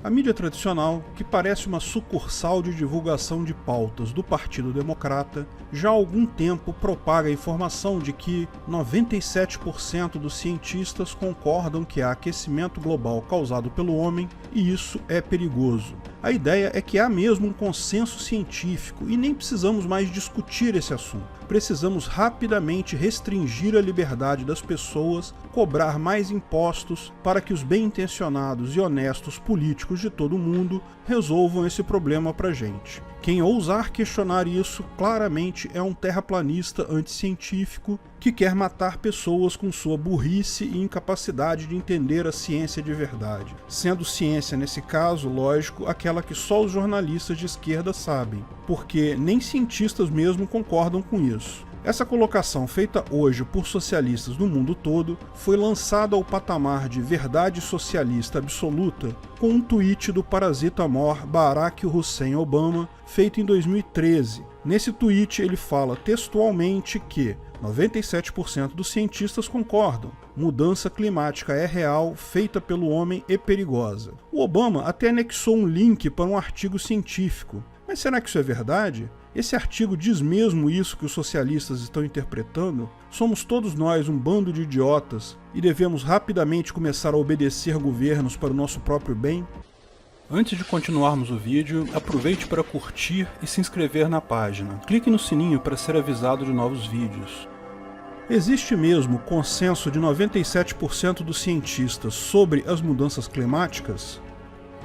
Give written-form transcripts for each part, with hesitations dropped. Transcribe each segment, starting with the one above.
A mídia tradicional, que parece uma sucursal de divulgação de pautas do Partido Democrata, já há algum tempo propaga a informação de que 97% dos cientistas concordam que há aquecimento global causado pelo homem e isso é perigoso. A ideia é que há mesmo um consenso científico e nem precisamos mais discutir esse assunto. Precisamos rapidamente restringir a liberdade das pessoas, cobrar mais impostos para que os bem-intencionados e honestos políticos de todo o mundo resolvam esse problema pra gente. Quem ousar questionar isso claramente é um terraplanista anticientífico que quer matar pessoas com sua burrice e incapacidade de entender a ciência de verdade. Sendo ciência, nesse caso, lógico, aquela que só os jornalistas de esquerda sabem, porque nem cientistas mesmo concordam com isso. Essa colocação, feita hoje por socialistas no mundo todo, foi lançada ao patamar de verdade socialista absoluta com um tweet do parasita mor Barack Hussein Obama, feito em 2013. Nesse tweet ele fala textualmente que 97% dos cientistas concordam. Mudança climática é real, feita pelo homem e perigosa. O Obama até anexou um link para um artigo científico. Mas será que isso é verdade? Esse artigo diz mesmo isso que os socialistas estão interpretando? Somos todos nós um bando de idiotas e devemos rapidamente começar a obedecer governos para o nosso próprio bem? Antes de continuarmos o vídeo, aproveite para curtir e se inscrever na página. Clique no sininho para ser avisado de novos vídeos. Existe mesmo consenso de 97% dos cientistas sobre as mudanças climáticas?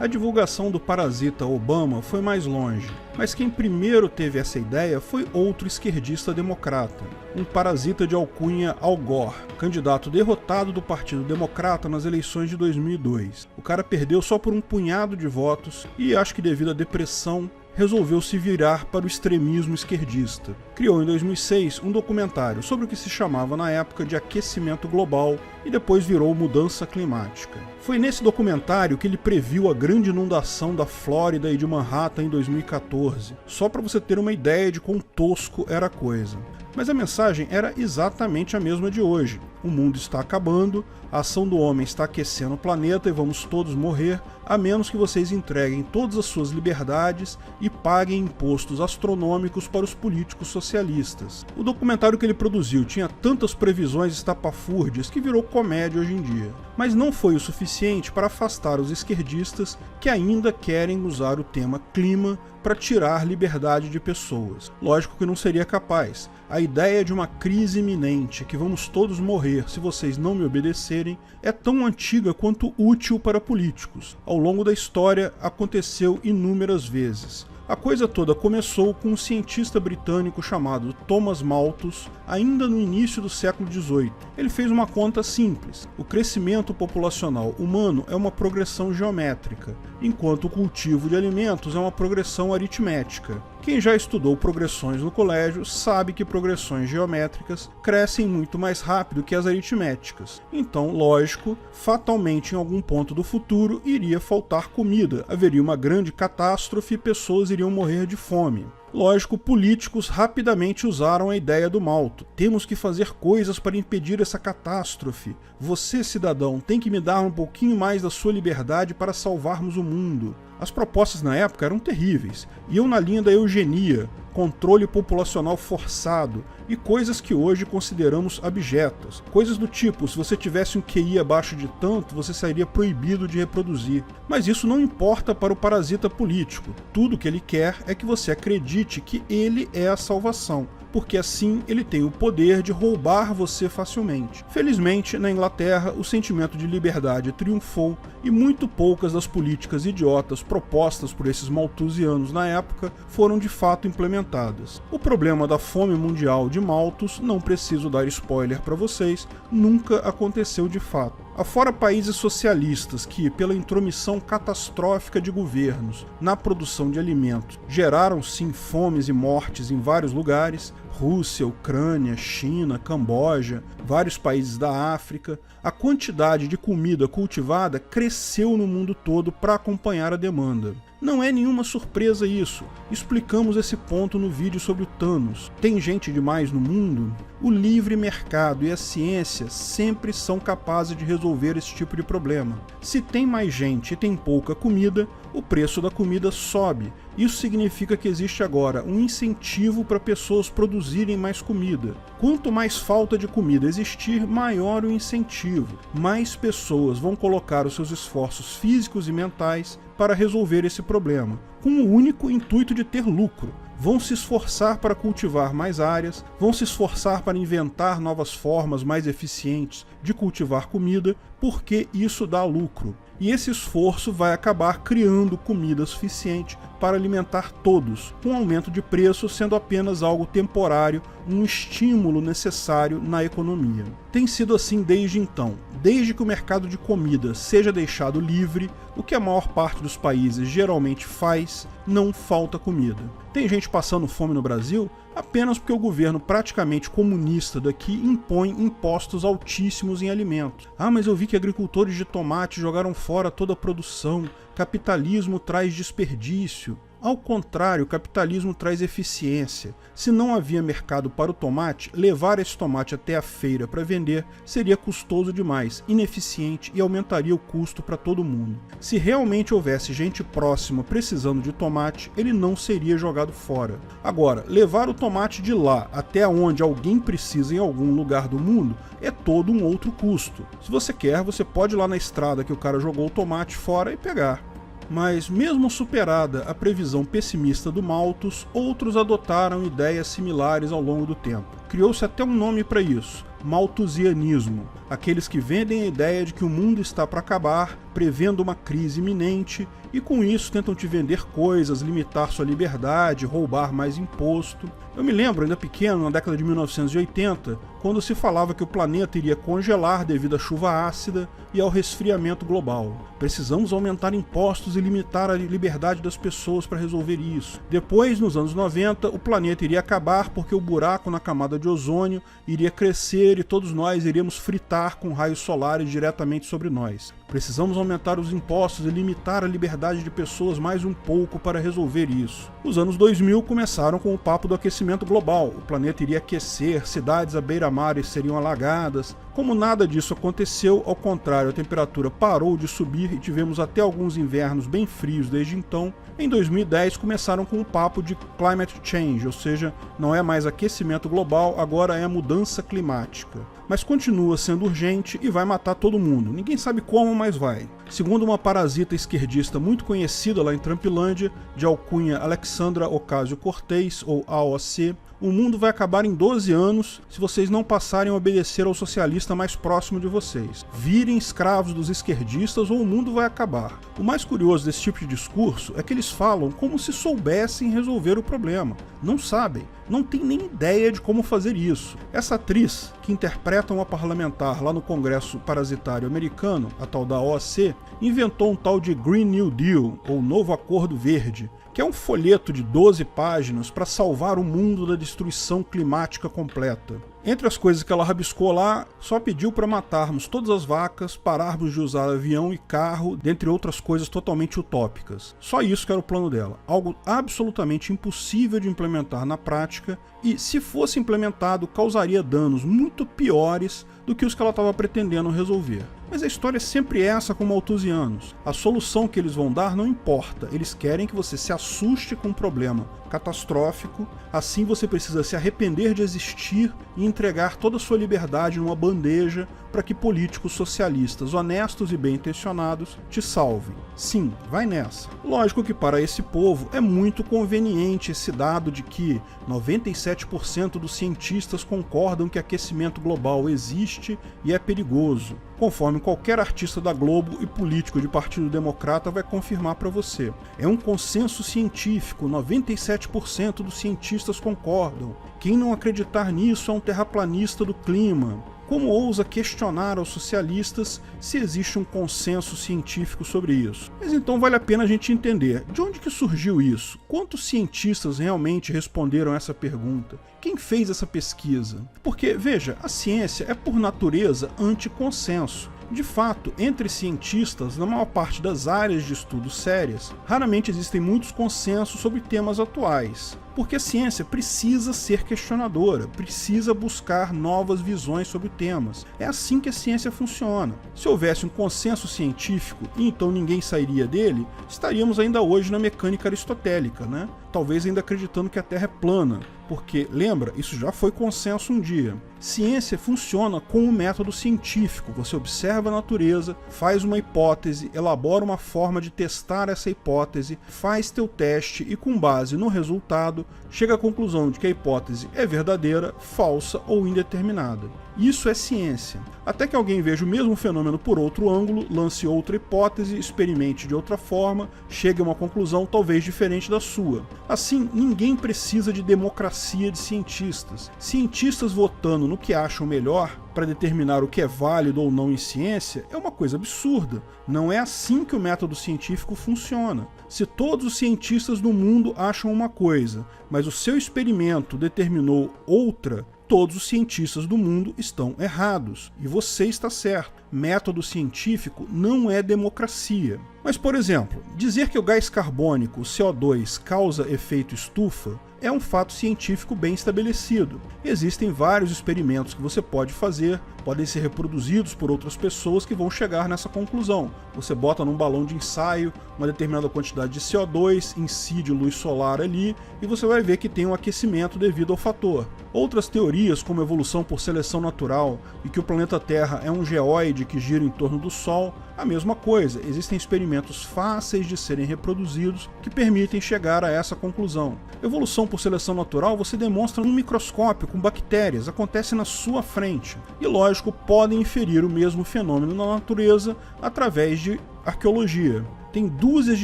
A divulgação do parasita Obama foi mais longe, mas quem primeiro teve essa ideia foi outro esquerdista democrata, um parasita de alcunha Al Gore, candidato derrotado do Partido Democrata nas eleições de 2002. O cara perdeu só por um punhado de votos e, acho que devido à depressão, resolveu se virar para o extremismo esquerdista. Criou em 2006 um documentário sobre o que se chamava na época de aquecimento global e depois virou mudança climática. Foi nesse documentário que ele previu a grande inundação da Flórida e de Manhattan em 2014, só para você ter uma ideia de quão tosco era a coisa. Mas a mensagem era exatamente a mesma de hoje. O mundo está acabando, a ação do homem está aquecendo o planeta e vamos todos morrer, a menos que vocês entreguem todas as suas liberdades e paguem impostos astronômicos para os políticos socialistas. O documentário que ele produziu tinha tantas previsões estapafúrdias que virou comédia hoje em dia. Mas não foi o suficiente para afastar os esquerdistas que ainda querem usar o tema clima para tirar liberdade de pessoas. Lógico que não seria capaz. A ideia de uma crise iminente, que vamos todos morrer se vocês não me obedecerem, é tão antiga quanto útil para políticos. Ao longo da história, aconteceu inúmeras vezes. A coisa toda começou com um cientista britânico chamado Thomas Malthus, ainda no início do século XVIII. Ele fez uma conta simples. O crescimento populacional humano é uma progressão geométrica, enquanto o cultivo de alimentos é uma progressão aritmética. Quem já estudou progressões no colégio sabe que progressões geométricas crescem muito mais rápido que as aritméticas. Então, lógico, fatalmente em algum ponto do futuro iria faltar comida, haveria uma grande catástrofe e pessoas iriam morrer de fome. Lógico, políticos rapidamente usaram a ideia do Malthus. Temos que fazer coisas para impedir essa catástrofe. Você, cidadão, tem que me dar um pouquinho mais da sua liberdade para salvarmos o mundo. As propostas na época eram terríveis, iam na linha da eugenia, controle populacional forçado e coisas que hoje consideramos abjetas. Coisas do tipo, se você tivesse um QI abaixo de tanto, você seria proibido de reproduzir. Mas isso não importa para o parasita político. Tudo que ele quer é que você acredite que ele é a salvação, porque assim ele tem o poder de roubar você facilmente. Felizmente, na Inglaterra, o sentimento de liberdade triunfou e muito poucas das políticas idiotas propostas por esses malthusianos na época foram de fato implementadas. O problema da fome mundial de Malthus, não preciso dar spoiler para vocês, nunca aconteceu de fato. Afora países socialistas que, pela intromissão catastrófica de governos na produção de alimentos, geraram sim fomes e mortes em vários lugares, Rússia, Ucrânia, China, Camboja, vários países da África, a quantidade de comida cultivada cresceu no mundo todo para acompanhar a demanda. Não é nenhuma surpresa isso. Explicamos esse ponto no vídeo sobre o Thanos. Tem gente demais no mundo? O livre mercado e a ciência sempre são capazes de resolver esse tipo de problema. Se tem mais gente e tem pouca comida, o preço da comida sobe. Isso significa que existe agora um incentivo para pessoas produzirem mais comida. Quanto mais falta de comida existir, maior o incentivo. Mais pessoas vão colocar os seus esforços físicos e mentais para resolver esse problema, com o único intuito de ter lucro. Vão se esforçar para cultivar mais áreas, vão se esforçar para inventar novas formas mais eficientes de cultivar comida, porque isso dá lucro. E esse esforço vai acabar criando comida suficiente para alimentar todos, com aumento de preço sendo apenas algo temporário, um estímulo necessário na economia. Tem sido assim desde então. Desde que o mercado de comida seja deixado livre, o que a maior parte dos países geralmente faz, não falta comida. Tem gente passando fome no Brasil apenas porque o governo praticamente comunista daqui impõe impostos altíssimos em alimentos. Ah, mas eu vi que agricultores de tomate jogaram fora toda a produção. Capitalismo traz desperdício. Ao contrário, o capitalismo traz eficiência. Se não havia mercado para o tomate, levar esse tomate até a feira para vender seria custoso demais, ineficiente e aumentaria o custo para todo mundo. Se realmente houvesse gente próxima precisando de tomate, ele não seria jogado fora. Agora, levar o tomate de lá até onde alguém precisa em algum lugar do mundo é todo um outro custo. Se você quer, você pode ir lá na estrada que o cara jogou o tomate fora e pegar. Mas, mesmo superada a previsão pessimista do Malthus, outros adotaram ideias similares ao longo do tempo. Criou-se até um nome para isso: malthusianismo. Aqueles que vendem a ideia de que o mundo está para acabar, prevendo uma crise iminente, e com isso tentam te vender coisas, limitar sua liberdade, roubar mais imposto. Eu me lembro, ainda pequeno, na década de 1980, quando se falava que o planeta iria congelar devido à chuva ácida e ao resfriamento global. Precisamos aumentar impostos e limitar a liberdade das pessoas para resolver isso. Depois, nos anos 90, o planeta iria acabar porque o buraco na camada de ozônio iria crescer e todos nós iríamos fritar com raios solares diretamente sobre nós. Precisamos aumentar os impostos e limitar a liberdade de pessoas mais um pouco para resolver isso. Os anos 2000 começaram com o papo do aquecimento global. O planeta iria aquecer, cidades à beira-mar seriam alagadas. Como nada disso aconteceu, ao contrário, a temperatura parou de subir e tivemos até alguns invernos bem frios desde então. Em 2010 começaram com o papo de climate change, ou seja, não é mais aquecimento global, agora é mudança climática. Mas continua sendo urgente e vai matar todo mundo. Ninguém sabe como, mas vai. Segundo uma parasita esquerdista muito conhecida lá em Trumpilândia, de alcunha Alexandra Ocasio-Cortez, ou AOC, o mundo vai acabar em 12 anos se vocês não passarem a obedecer ao socialista mais próximo de vocês. Virem escravos dos esquerdistas ou o mundo vai acabar. O mais curioso desse tipo de discurso é que eles falam como se soubessem resolver o problema. Não sabem, não têm nem ideia de como fazer isso. Essa atriz, que interpreta uma parlamentar lá no Congresso Parasitário Americano, a tal da OAC, inventou um tal de Green New Deal, ou Novo Acordo Verde, que é um folheto de 12 páginas para salvar o mundo da destruição climática completa. Entre as coisas que ela rabiscou lá, só pediu para matarmos todas as vacas, pararmos de usar avião e carro, dentre outras coisas totalmente utópicas. Só isso que era o plano dela. Algo absolutamente impossível de implementar na prática e, se fosse implementado, causaria danos muito piores do que os que ela estava pretendendo resolver. Mas a história é sempre essa com malthusianos. A solução que eles vão dar não importa, eles querem que você se assuste com um problema catastrófico, assim você precisa se arrepender de existir e entregar toda a sua liberdade numa bandeja para que políticos socialistas honestos e bem-intencionados te salvem. Sim, vai nessa. Lógico que para esse povo é muito conveniente esse dado de que 97% dos cientistas concordam que aquecimento global existe e é perigoso, conforme qualquer artista da Globo e político de Partido Democrata vai confirmar para você. É um consenso científico, 97% dos cientistas concordam. Quem não acreditar nisso é um terraplanista do clima. como ousa questionar aos socialistas se existe um consenso científico sobre isso? Mas então vale a pena a gente entender de onde que surgiu isso? Quantos cientistas realmente responderam essa pergunta? Quem fez essa pesquisa? Porque, veja, a ciência é por natureza anticonsenso. De fato, entre cientistas, na maior parte das áreas de estudo sérias, raramente existem muitos consensos sobre temas atuais, porque a ciência precisa ser questionadora, precisa buscar novas visões sobre temas. É assim que a ciência funciona. Se houvesse um consenso científico e então ninguém sairia dele, estaríamos ainda hoje na mecânica aristotélica, né? Talvez ainda acreditando que a Terra é plana, porque, lembra, isso já foi consenso um dia. Ciência funciona com o método científico. Você observa a natureza, faz uma hipótese, elabora uma forma de testar essa hipótese, faz teu teste e, com base no resultado, chega à conclusão de que a hipótese é verdadeira, falsa ou indeterminada. Isso é ciência. Até que alguém veja o mesmo fenômeno por outro ângulo, lance outra hipótese, experimente de outra forma, chegue a uma conclusão talvez diferente da sua. Assim, ninguém precisa de democracia de cientistas. Cientistas votando no que acham melhor para determinar o que é válido ou não em ciência é uma coisa absurda. Não é assim que o método científico funciona. Se todos os cientistas do mundo acham uma coisa, mas o seu experimento determinou outra, todos os cientistas do mundo estão errados, e você está certo. Método científico não é democracia. Mas, por exemplo, dizer que o gás carbônico, o CO2, causa efeito estufa é um fato científico bem estabelecido. Existem vários experimentos que você pode fazer, podem ser reproduzidos por outras pessoas que vão chegar nessa conclusão. Você bota num balão de ensaio uma determinada quantidade de CO2, incide luz solar ali, e você vai ver que tem um aquecimento devido ao fator. Outras teorias, como evolução por seleção natural e que o planeta Terra é um geóide que gira em torno do Sol, a mesma coisa. Existem experimentos fáceis de serem reproduzidos que permitem chegar a essa conclusão. Evolução por seleção natural você demonstra num microscópio com bactérias, acontece na sua frente. E lógico, podem inferir o mesmo fenômeno na natureza através de arqueologia. Tem dúzias de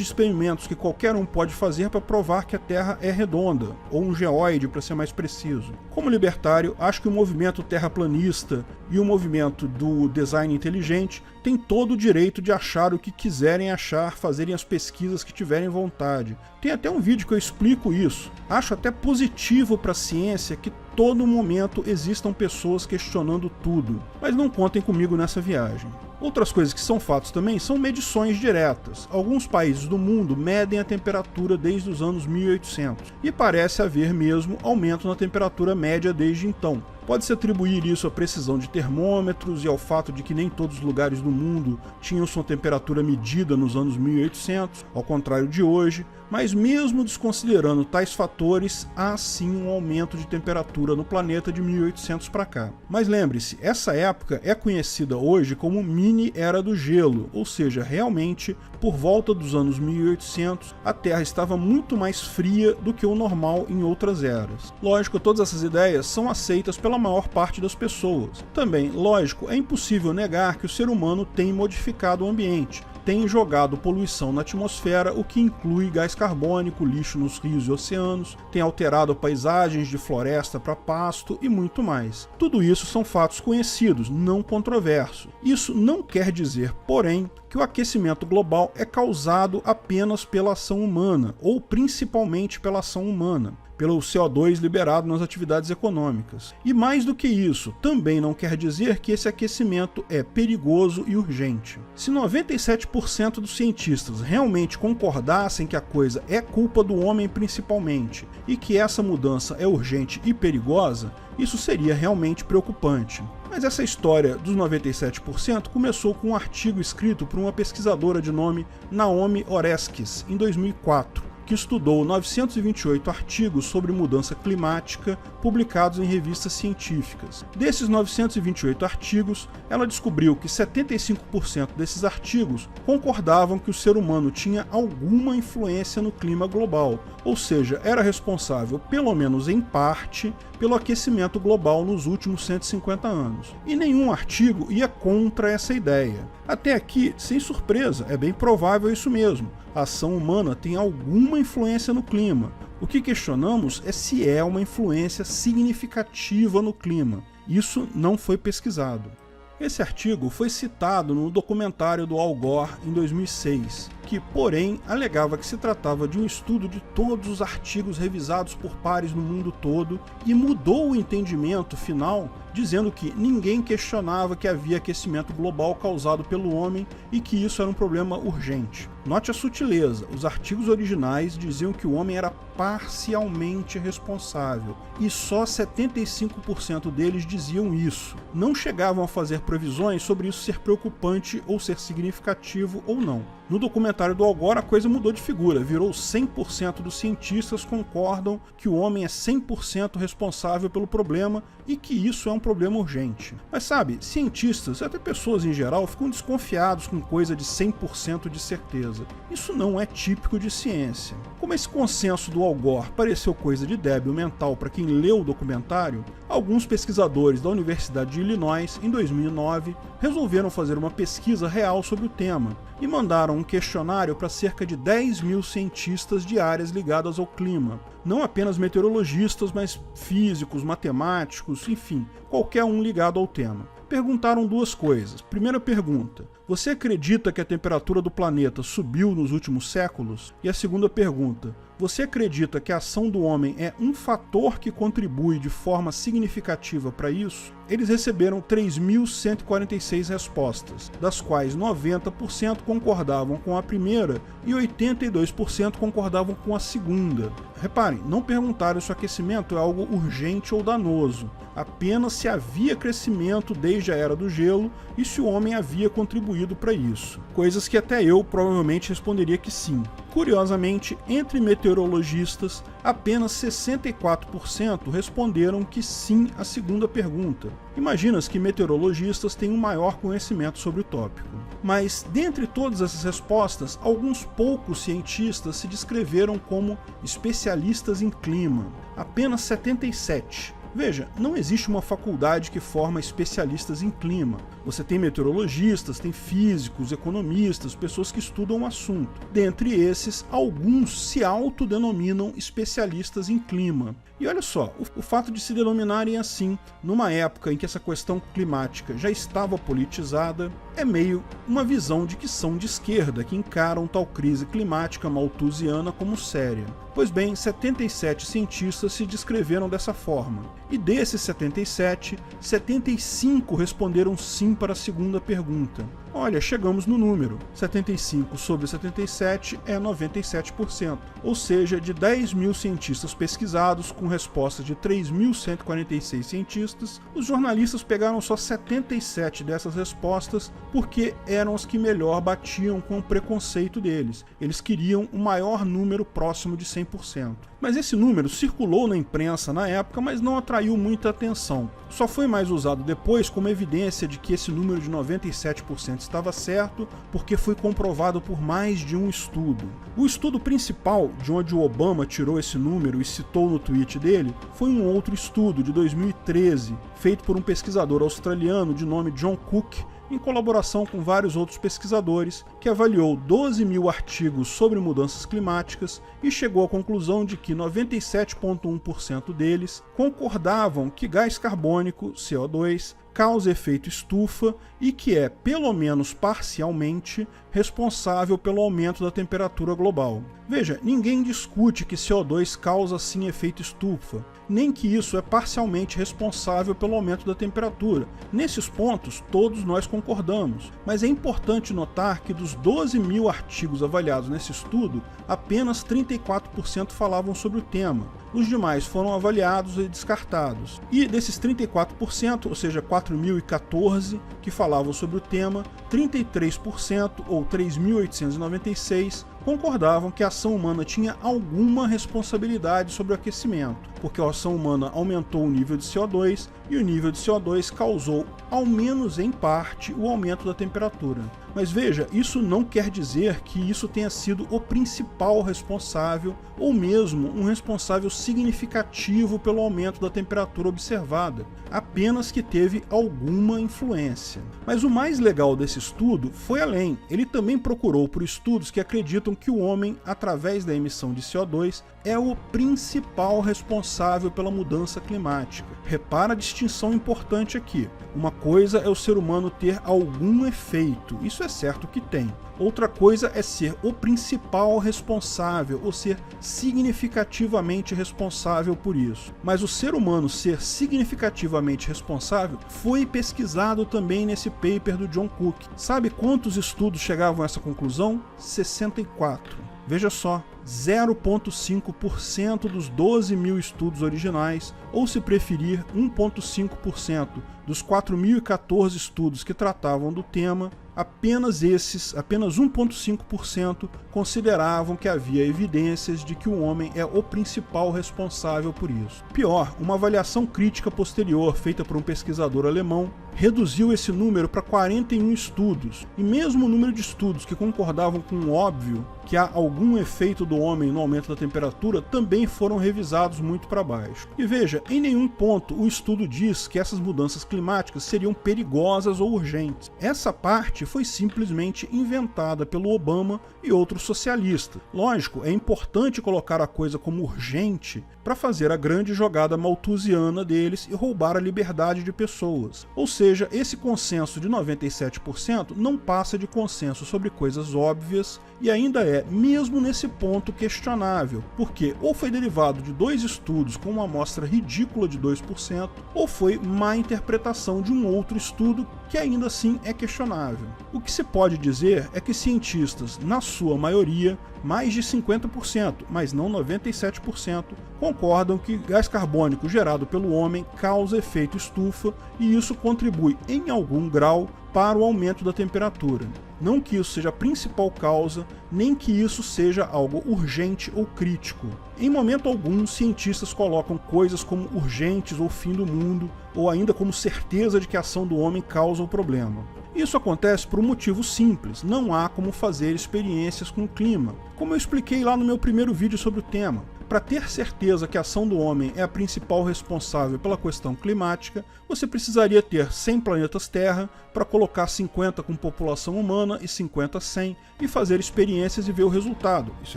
experimentos que qualquer um pode fazer para provar que a Terra é redonda, ou um geóide para ser mais preciso. Como libertário, acho que o movimento terraplanista e o movimento do design inteligente têm todo o direito de achar o que quiserem achar, fazerem as pesquisas que tiverem vontade. Tem até um vídeo que eu explico isso. Acho até positivo para a ciência que todo momento existam pessoas questionando tudo, mas não contem comigo nessa viagem. Outras coisas que são fatos também são medições diretas. Alguns países do mundo medem a temperatura desde os anos 1800 e parece haver mesmo aumento na temperatura média desde então. Pode-se atribuir isso à precisão de termômetros e ao fato de que nem todos os lugares do mundo tinham sua temperatura medida nos anos 1800, ao contrário de hoje, mas mesmo desconsiderando tais fatores, há sim um aumento de temperatura no planeta de 1800 para cá. Mas lembre-se, essa época é conhecida hoje como mini era do gelo, ou seja, realmente, por volta dos anos 1800, a Terra estava muito mais fria do que o normal em outras eras. Lógico, todas essas ideias são aceitas pela maior parte das pessoas. Também, lógico, é impossível negar que o ser humano tem modificado o ambiente, tem jogado poluição na atmosfera, o que inclui gás carbônico, lixo nos rios e oceanos, tem alterado paisagens de floresta para pasto e muito mais. Tudo isso são fatos conhecidos, não controversos. Isso não quer dizer, porém, que o aquecimento global é causado apenas pela ação humana, ou principalmente pela ação humana, pelo CO2 liberado nas atividades econômicas. E mais do que isso, também não quer dizer que esse aquecimento é perigoso e urgente. Se 97% dos cientistas realmente concordassem que a coisa é culpa do homem principalmente, e que essa mudança é urgente e perigosa, isso seria realmente preocupante. Mas essa história dos 97% começou com um artigo escrito por uma pesquisadora de nome Naomi Oreskes, em 2004, que estudou 928 artigos sobre mudança climática publicados em revistas científicas. Desses 928 artigos, ela descobriu que 75% desses artigos concordavam que o ser humano tinha alguma influência no clima global, ou seja, era responsável, pelo menos em parte, pelo aquecimento global nos últimos 150 anos. E nenhum artigo ia contra essa ideia. Até aqui, sem surpresa, é bem provável isso mesmo. A ação humana tem alguma influência no clima. O que questionamos é se é uma influência significativa no clima. Isso não foi pesquisado. Esse artigo foi citado no documentário do Al Gore em 2006, que, porém, alegava que se tratava de um estudo de todos os artigos revisados por pares no mundo todo e mudou o entendimento final, dizendo que ninguém questionava que havia aquecimento global causado pelo homem e que isso era um problema urgente. Note a sutileza, os artigos originais diziam que o homem era parcialmente responsável, e só 75% deles diziam isso. Não chegavam a fazer previsões sobre isso ser preocupante ou ser significativo ou não. No documentário do Al Gore, a coisa mudou de figura, virou 100% dos cientistas concordam que o homem é 100% responsável pelo problema e que isso é um problema urgente. Mas sabe, cientistas, até pessoas em geral, ficam desconfiados com coisa de 100% de certeza. Isso não é típico de ciência. Como esse consenso do Al Gore pareceu coisa de débil mental para quem leu o documentário, alguns pesquisadores da Universidade de Illinois, em 2009, resolveram fazer uma pesquisa real sobre o tema e mandaram um questionário para cerca de 10 mil cientistas de áreas ligadas ao clima. Não apenas meteorologistas, mas físicos, matemáticos, enfim, qualquer um ligado ao tema. Perguntaram duas coisas. Primeira pergunta: você acredita que a temperatura do planeta subiu nos últimos séculos? E a segunda pergunta: você acredita que a ação do homem é um fator que contribui de forma significativa para isso? Eles receberam 3.146 respostas, das quais 90% concordavam com a primeira e 82% concordavam com a segunda. Reparem, não perguntaram se o aquecimento é algo urgente ou danoso, apenas se havia crescimento desde a Era do Gelo e se o homem havia contribuído para isso. Coisas que até eu provavelmente responderia que sim. Curiosamente, entre meteorologistas, apenas 64% responderam que sim à segunda pergunta. Imagina-se que meteorologistas têm um maior conhecimento sobre o tópico. Mas, dentre todas essas respostas, alguns poucos cientistas se descreveram como especialistas em clima. Apenas 77. Veja, não existe uma faculdade que forma especialistas em clima. Você tem meteorologistas, tem físicos, economistas, pessoas que estudam o assunto. Dentre esses, alguns se autodenominam especialistas em clima. E olha só, o fato de se denominarem assim, numa época em que essa questão climática já estava politizada, é meio uma visão de que são de esquerda, que encaram tal crise climática malthusiana como séria. Pois bem, 77 cientistas se descreveram dessa forma. E desses 77, 75 responderam sim para a segunda pergunta. Olha, chegamos no número. 75 sobre 77 é 97%. Ou seja, de 10 mil cientistas pesquisados, com respostas de 3.146 cientistas, os jornalistas pegaram só 77 dessas respostas porque eram as que melhor batiam com o preconceito deles. Eles queriam um maior número próximo de 100%. Mas esse número circulou na imprensa na época, mas não atraiu muita atenção. Só foi mais usado depois como evidência de que esse número de 97% estava certo, porque foi comprovado por mais de um estudo. O estudo principal, de onde o Obama tirou esse número e citou no tweet dele, foi um outro estudo de 2013, feito por um pesquisador australiano de nome John Cook, em colaboração com vários outros pesquisadores, que avaliou 12 mil artigos sobre mudanças climáticas e chegou à conclusão de que 97,1% deles concordavam que gás carbônico, CO2, causa efeito estufa e que é, pelo menos parcialmente, responsável pelo aumento da temperatura global. Veja, ninguém discute que CO2 causa sim efeito estufa, nem que isso é parcialmente responsável pelo aumento da temperatura. Nesses pontos, todos nós concordamos, mas é importante notar que dos 12 mil artigos avaliados nesse estudo, apenas 34% falavam sobre o tema. Os demais foram avaliados e descartados. E desses 34%, ou seja, 4.014 que falavam sobre o tema, 33%, ou 3.896, concordavam que a ação humana tinha alguma responsabilidade sobre o aquecimento, porque a ação humana aumentou o nível de CO2 e o nível de CO2 causou, ao menos em parte, o aumento da temperatura. Mas veja, isso não quer dizer que isso tenha sido o principal responsável ou mesmo um responsável significativo pelo aumento da temperatura observada, apenas que teve alguma influência. Mas o mais legal desse estudo foi além. Ele também procurou por estudos que acreditam que o homem, através da emissão de CO2, é o principal responsável responsável pela mudança climática. Repara a distinção importante aqui. Uma coisa é o ser humano ter algum efeito, isso é certo que tem. Outra coisa é ser o principal responsável, ou ser significativamente responsável por isso. Mas o ser humano ser significativamente responsável foi pesquisado também nesse paper do John Cook. Sabe quantos estudos chegavam a essa conclusão? 64. Veja só, 0,5% dos 12 mil estudos originais, ou se preferir, 1,5% dos 4.014 estudos que tratavam do tema, apenas 1,5% consideravam que havia evidências de que o homem é o principal responsável por isso. Pior, uma avaliação crítica posterior feita por um pesquisador alemão reduziu esse número para 41 estudos, e mesmo o número de estudos que concordavam com o óbvio que há algum efeito do homem no aumento da temperatura também foram revisados muito para baixo. E veja, em nenhum ponto o estudo diz que essas mudanças climáticas seriam perigosas ou urgentes. Essa parte foi simplesmente inventada pelo Obama e outros socialistas. Lógico, é importante colocar a coisa como urgente para fazer a grande jogada malthusiana deles e roubar a liberdade de pessoas. Ou seja, esse consenso de 97% não passa de consenso sobre coisas óbvias e ainda é, mesmo nesse ponto, questionável, porque ou foi derivado de 2 estudos com uma amostra ridícula de 2%, ou foi má interpretação de um outro estudo que ainda assim é questionável. O que se pode dizer é que cientistas, na sua maioria, mais de 50%, mas não 97%, concordam que gás carbônico gerado pelo homem causa efeito estufa e isso contribui em algum grau para o aumento da temperatura. Não que isso seja a principal causa, nem que isso seja algo urgente ou crítico. Em momento algum, cientistas colocam coisas como urgentes ou fim do mundo, ou ainda como certeza de que a ação do homem causa o problema. Isso acontece por um motivo simples: não há como fazer experiências com o clima, como eu expliquei lá no meu primeiro vídeo sobre o tema. Para ter certeza que a ação do homem é a principal responsável pela questão climática, você precisaria ter 100 planetas Terra para colocar 50 com população humana e 50 sem, e fazer experiências e ver o resultado. Isso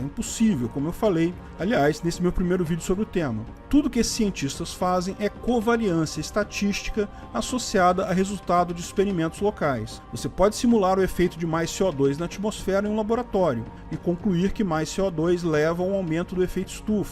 é impossível, como eu falei, aliás, nesse meu primeiro vídeo sobre o tema. Tudo que esses cientistas fazem é covariância estatística associada a resultado de experimentos locais. Você pode simular o efeito de mais CO2 na atmosfera em um laboratório e concluir que mais CO2 leva a um aumento do efeito estufa.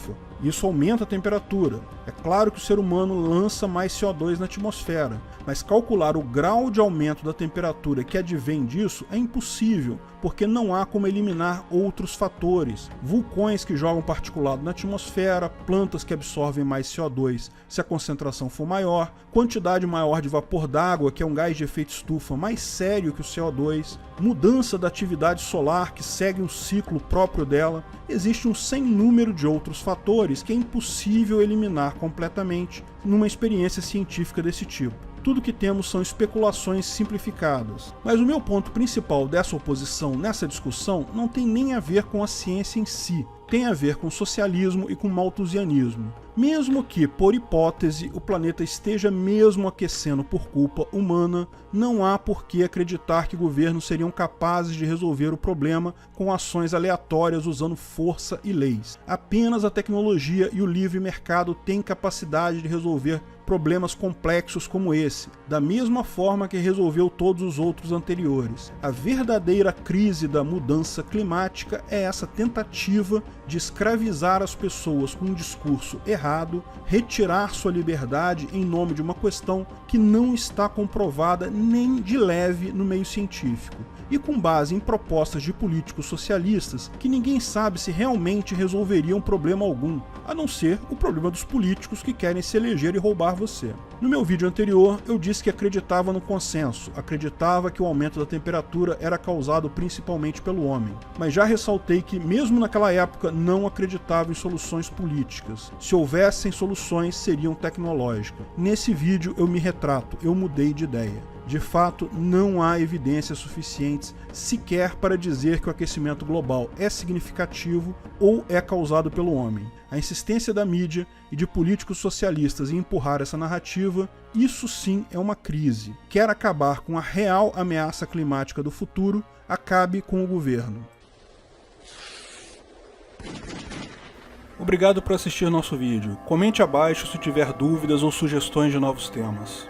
Isso aumenta a temperatura. É claro que o ser humano lança mais CO2 na atmosfera, mas calcular o grau de aumento da temperatura que advém disso é impossível, porque não há como eliminar outros fatores. Vulcões que jogam particulado na atmosfera, plantas que absorvem mais CO2 se a concentração for maior, quantidade maior de vapor d'água, que é um gás de efeito estufa mais sério que o CO2, mudança da atividade solar que segue um ciclo próprio dela. Existe um sem número de outros fatores que é impossível eliminar completamente numa experiência científica desse tipo. Tudo que temos são especulações simplificadas. Mas o meu ponto principal dessa oposição nessa discussão não tem nem a ver com a ciência em si, tem a ver com socialismo e com malthusianismo. Mesmo que, por hipótese, o planeta esteja mesmo aquecendo por culpa humana, não há por que acreditar que governos seriam capazes de resolver o problema com ações aleatórias usando força e leis. Apenas a tecnologia e o livre mercado têm capacidade de resolver problemas complexos como esse, da mesma forma que resolveu todos os outros anteriores. A verdadeira crise da mudança climática é essa tentativa de escravizar as pessoas com um discurso errado, retirar sua liberdade em nome de uma questão que não está comprovada nem de leve no meio científico, e com base em propostas de políticos socialistas que ninguém sabe se realmente resolveriam problema algum, a não ser o problema dos políticos que querem se eleger e roubar você. No meu vídeo anterior, eu disse que acreditava no consenso, acreditava que o aumento da temperatura era causado principalmente pelo homem, mas já ressaltei que, mesmo naquela época, não acreditava em soluções políticas. Se houvessem soluções, seriam tecnológicas. Nesse vídeo eu me retrato, eu mudei de ideia. De fato, não há evidências suficientes sequer para dizer que o aquecimento global é significativo ou é causado pelo homem. A insistência da mídia e de políticos socialistas em empurrar essa narrativa, isso sim é uma crise. Quer acabar com a real ameaça climática do futuro, acabe com o governo. Obrigado por assistir nosso vídeo. Comente abaixo se tiver dúvidas ou sugestões de novos temas.